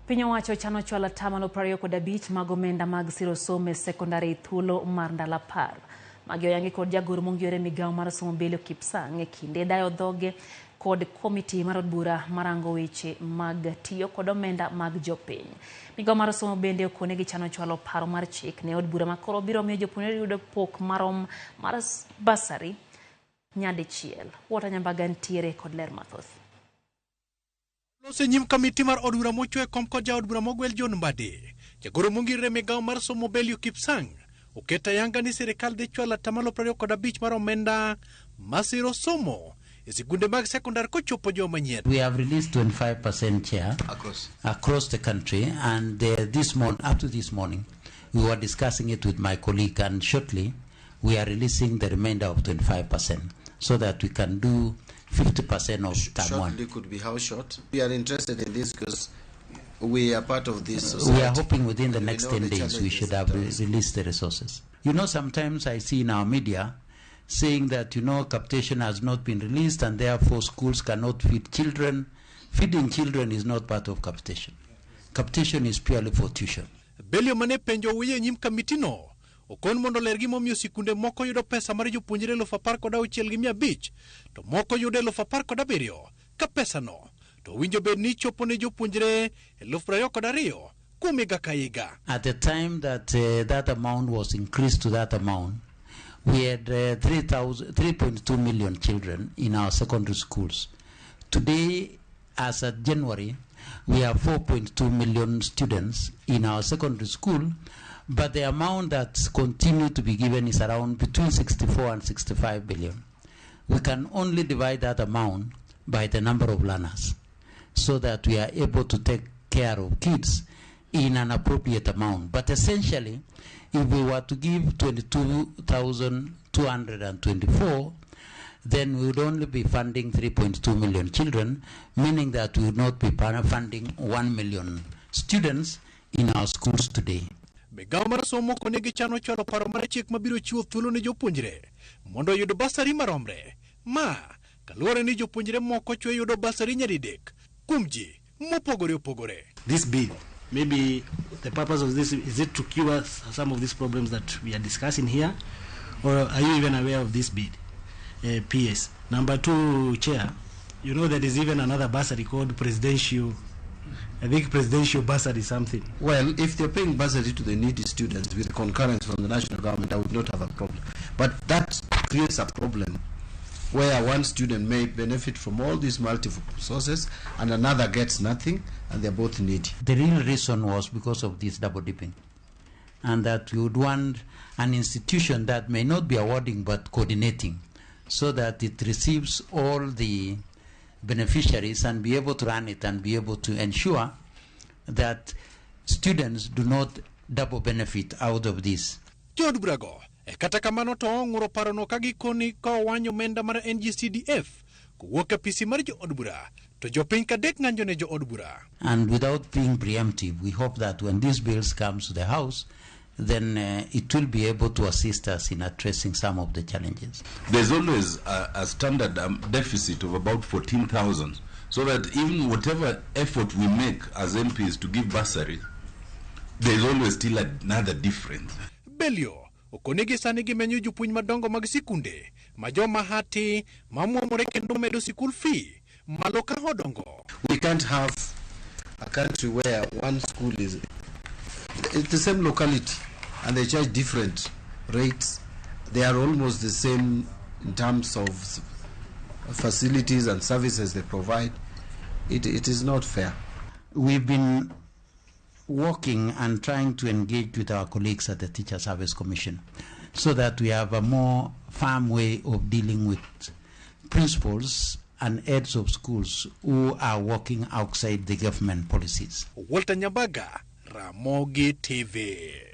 Piny owacho chano chwalo 25 mag omenda mag siro somo e sekondari thuolo mar ndalo 10. Magi oyangi kod jagoro mong'ere migawo mar somo Belio Kipsang e kinde dayo dhoge kod komiti mar od bura marango weche mag tiyo kod omenda mag jopiny. Migawo mar somo bende okone gi chano chwalo paro mar chik ne od bura makoro biro miyo jopuonjre yudo pok marom mar basari nyadichiel. Wota Nyambaga ntiere kod ler mathoth. Lose nyim kamiti mar od bura mochwe kom kod jaod bura mogwel John Mbadi. Jagoro mong'ere migawo mar somo Belio Kipsang oketa yanga ni sirikal dhi chwalo 25 mar omenda masiro somo e sikunde mag sekondar kochopo joma nyien. We have released 25% share across the country, and up to this morning we were discussing it with my colleague, and shortly we are releasing the remainder of 25% so that we can do 50% of term one. Shortly could be how short? We are interested in this because we are part of this society. We are hoping within the next 10 days we should have released the resources. You know, sometimes I see in our media saying that, capitation has not been released and therefore schools cannot feed children. Feeding children is not part of capitation. Capitation is purely for tuition. Belio mane penjo wiye nyim kamitino. Okon mondo ler gimomiyo sikunde moko yudo pesa mar jopuonjre 16,500 to moko yudo 17,000 ka pesa no to winjo bed ni chopo ne jopuonjre 22,000 kuom higa ka higa. At the time that that amount was increased to that amount, we had 3.2 million children in our secondary schools. Today, as of January, we have 4.2 million students in our secondary school, but the amount that's continued to be given is around between 64 and 65 billion. We can only divide that amount by the number of learners so that we are able to take care of kids in an appropriate amount. But essentially, if we were to give 22,224, then we would only be funding 3.2 million children, meaning that we would not be funding 1 million students in our schools today. Migawo mar somo kone gi chano chwalo paro mar chik mabiro chiwo thuolo ne jopuonjre mondo oyud basari maromre. Ma kaluwore ni jopuonjre moko chwe yudo basari nyadidek kuom ji mopogore opogore. This bill, maybe the purpose of this, is it to cure some of these problems that we are discussing here, or are you even aware of this bill? PS. Number 2, Chair, you know there is even another bursary called presidential, I think presidential bursary something. Well, if they're paying bursary to the needy students with concurrence from the national government, I would not have a problem. But that creates a problem where one student may benefit from all these multiple sources and another gets nothing, and they're both needy. The real reason was because of this double dipping, and that we would want an institution that may not be awarding but coordinating, so that it receives all the beneficiaries and be able to run it and be able to ensure that students do not double benefit out of this. Jod Brago, kata kamano to ng'uro parono kagikoni ka owanyo omenda mar NG-CDF kuwuok e pisi mar jood bura to jopiny kadek ng'anjo ne jood bura. And without being preemptive, we hope that when these bills comes to the House, then it will be able to assist us in addressing some of the challenges. There's always a standard deficit of about 14,000, so that even whatever effort we make as MPs to give bursary, there's always still another difference. Belio okonegi sani gimenyo jopuonj madongo mag sikunde ma joma hati mamuomore kendo medo sikul fee malo ka hodongo. We can't have a country where one school is the same locality and they charge different rates. They are almost the same in terms of facilities and services they provide. It is not fair. We've been working and trying to engage with our colleagues at the Teacher Service Commission so that we have a more firm way of dealing with principals and heads of schools who are working outside the government policies. Wota Nyambaga, Ramogi TV.